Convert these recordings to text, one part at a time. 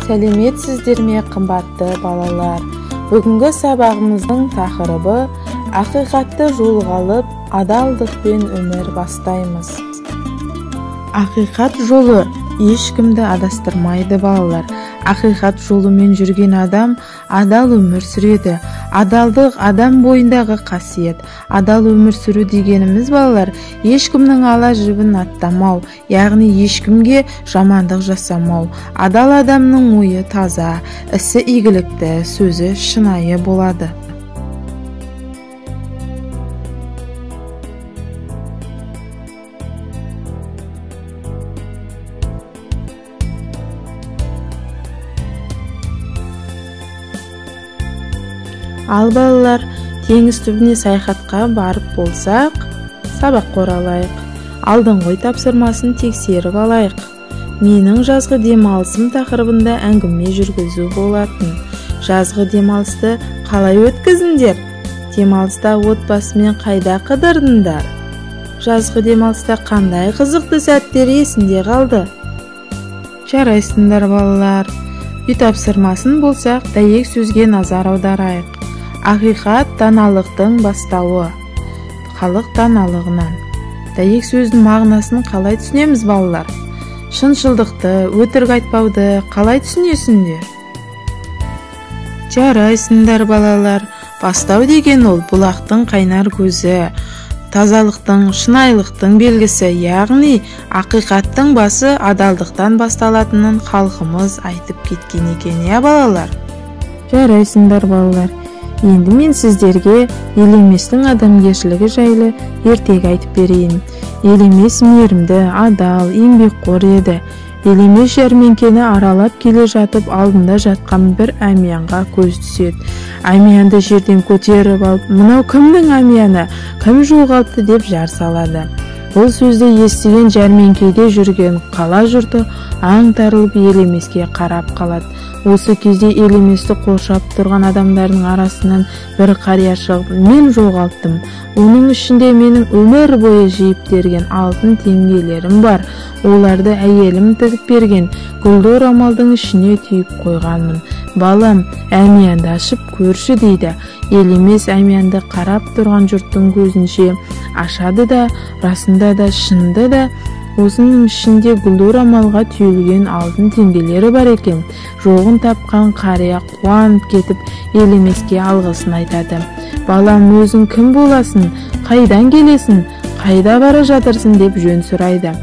Сәлеметсіздер ме, қымбатты балалар? Бүгінгі сабағымыздың тақырыбы ақиқатты жолға алып, адалдықпен өмір бастаймыз. Ақиқат жолы ешкімді адастырмайды, балалар. Ақиқат жолымен жүрген адам адал өмір сүреді. Адалдық адам бойындағы қасиет. Адал өмір сүру дегеніміз, балалар, ешкімнің ала жібін аттамау, яғни ешкімге жамандық жасамау. Адал адамның ойы таза, ісі игілікті, сөзі шынайы болады. Ал балалар, теңіз түбіне саяхатқа барып болсақ, сабаққа оралайық. Алдыңғы тапсырмасын тексеріп алайық. Менің жазғы демалысым тақырыбында әңгіме жүргізу болатын. Жазғы демалысты қалай өткіздіңдер? Демалыста отбасымен қайда қыдырдыңдар? Жазғы демалыста қандай қызықты сәттер есінде қалды? Жарайсыңдар, балалар. Үй тапсырмасын болсақ, дәйек сөзге назар аударайық. Ақиқат даналықтың бастауы. Халық даналығынан. Дәйек сөздің мағынасын қалай түсінеміз, балалар? Шыншылдықты, өтірік айтпауды қалай түсінесіңдер? Жарайсыңдар, балалар. Бастау деген ол бұлақтың қайнар көзі, тазалықтың, шынайылықтың белгісі, яғни ақиқаттың басы адалдықтан басталатынын халқымыз айтып кеткен екен, балалар? Жарайсыңдар, балалар. Енді мен сіздерге Елеместің адамгершілігі жайлы ертегі айтып берейін. Елемес мейірімді, адал, еңбекқор еді. Елемес жәрмеңкені аралап келе жатып, алдында жатқан бір әмиянға көз түседі. Әмиянды жерден көтеріп алып, "Мынау кімнің әмияны? Кім жоғалтты?" деп жар салады. Бұл сөзді естіген жәрмеңкеде жүрген қала жұрты аңтарылып Елемеске қарап қалады. Осы кезде Елеместі қоршап тұрған адамдардың арасынан бір қария шығып, "Мен жоғалттым. Оның ішінде менің өмір бойы жиып терген алтын теңгелерім бар. Оларды әйелім тігіп берген гүлді орамалдың ішіне түйіп қойғанмын. Балам, әмиянды ашып көрші" дейді. Елемес әмиянды қарап тұрған жұрттың көзінше ашады да, расында да, шынында да осының ішінде гүлді орамалға түйілген алтын теңгелері бар екен. Жоғын тапқан қария қуанып кетіп, Елемеске алғысын айтады. "Балам, өзің кім боласың? Қайдан келесің? Қайда бара жатырсың?" деп жөн сұрайды.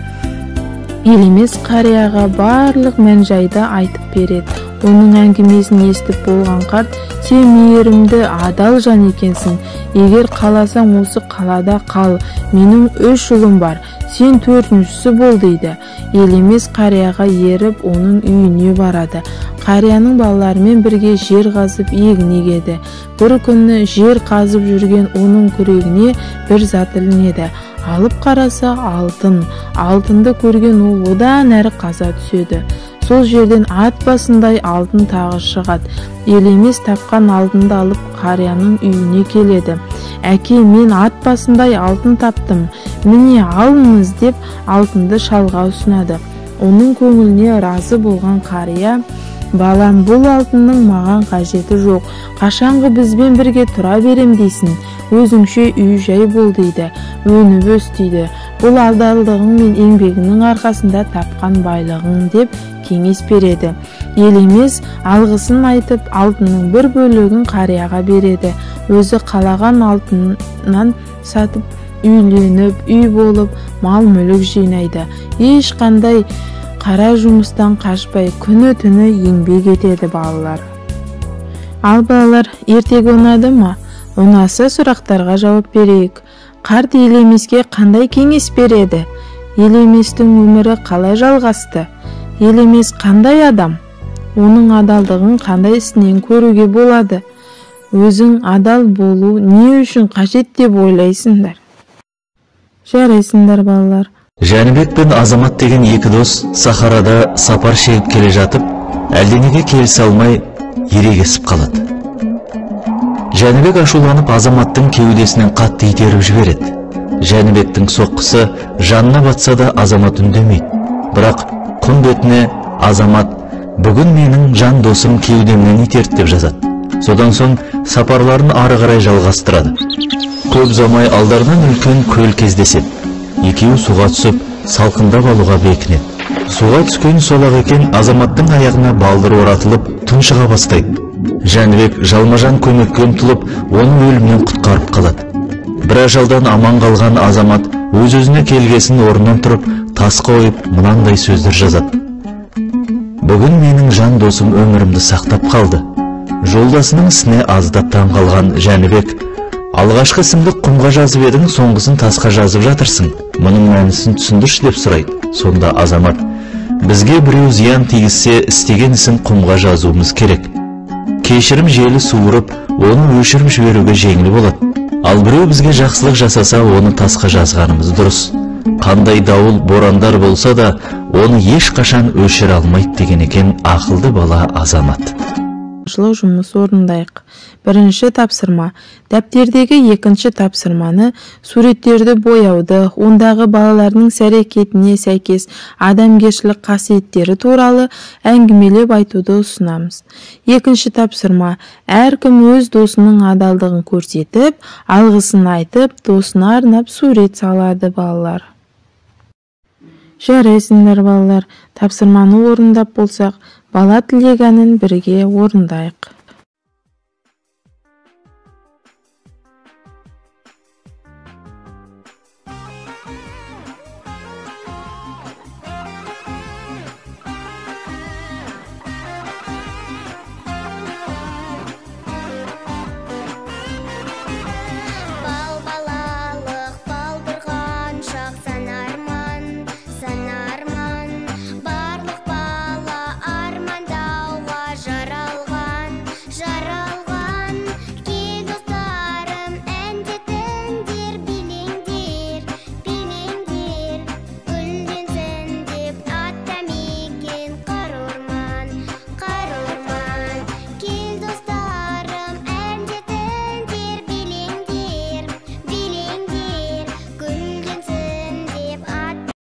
Елемес қарияға барлық мән-жайды айтып береді. Оның әңгімесін естіп болған қарт, "Сен мейірімді, адал жан екенсің. Егер қаласаң осы қалада қал. Менің 3 ұлым бар. Сен 4-шісі бол" дейді. Елемес қарияға еріп, оның үйіне барады. Қарияның балаларымен бірге жер қазып егін егеді. Бір күні жер қазып жүрген оның күрегіне бір зат ілінеді. Алып қараса алтын. Алтынды көрген ол одан әрі қаза түседі. Сол жерден ат басындай алтын тағы шығады. Елемес тапқан алтынды алып қарияның үйіне келеді. "Әке, мен ат басындай алтын таптым. Міне алыңыз" деп алтынды шалға ұсынады. Оның көңіліне разы болған қария, "Балам, бұл алтынның маған қажеті жоқ. Қашанғы бізбен бірге тұра берем дейсің? Өзіңше үй жай бол" дейді. "Өніп өс" дейді. "Бұл адалдығың мен еңбегінің арқасында тапқан байлығың" деп кеңес береді. Елемес алғысын айтып, алтынның бір бөлігін қарияға береді. Өзі қалаған алтыннан сатып, үйленіп, үй болып, мал-мүлік жинайды. Ешқандай қара жұмыстан қашпай, күні-түні еңбек етеді, балалар. Ал балалар, ертегі ұнады ма? Ұнаса сұрақтарға жауап берейік. Қарт Елемеске қандай кеңес береді? Елеместің өмірі қалай жалғасты? Елемес қандай адам? Оның адалдығын қандай ісінен көруге болады? Өзің адал болу не үшін қажет деп ойлайсыңдар? Жарайсыңдар, балалар. Жәнібек пен Азамат деген екі дос сахарада сапар шегіп келе жатып, әлденеге келісе алмай ерегесіп қалады. Жәнібек ашуланып Азаматтың кеудесінен қатты итеріп жібереді. Жәнібектің соққысы жанына батса да Азамат үндемейді. Бірақ құм бетіне Азамат Бүгін менің жан досым кеудемнен итерді деп жазады. Содан соң сапарларын ары қарай жалғастырады. Көп ұзамай алдарынан үлкен көл кездеседі. Екеуі суға түсіп, салқындап алуға бекінеді. Суға түскен сол-ақ екен, Азаматтың аяғына балдыр оратылып, тұншыға бастайды. Жәнібек жалма-жан көмекке ұмтылып, оны өлімнен құтқарып қалады. Бір ажалдан аман қалған Азамат өз-өзіне келгесін орнынан тұрып, тасқа ойып, мынандай сөздер жазады. Бүгін менің жан досым өмірімді сақтап қалды. Жолдасының ісіне аздап таң қалған Жәнібек: алғашқы ісіңді құмға жазып едің, соңғысын тасқа жазып жатырсың. Мұның мәнісін түсіндірші деп сұрайды. Сонда Азамат: бізге біреу зиян тигізсе, істеген ісін құмға жазуымыз керек. Кешірім желі суырып, оны өшіріп жіберуге жеңіл болады. Ал біреу бізге жақсылық жасаса, оны тасқа жазғанымыз дұрыс. Қандай дауыл, борандар болса да, оны ешқашан өшіре алмайды деген екен ақылды бала Азамат. Жұмыс орындайық. Бірінші тапсырма. Дәптердегі екінші тапсырманы суреттерді бояуды, ондағы балалардың іс-әрекетіне сәйкес адамгершілік қасиеттері туралы әңгімелеп айтуды ұсынамыз. Екінші тапсырма. Әркім өз досының адалдығын көрсетіп, алғысын айтып, досына арнап сурет салады балалар. Жарайсыңдар балалар, тапсырманы орындап болсақ, бала тілек әнін бірге орындайық.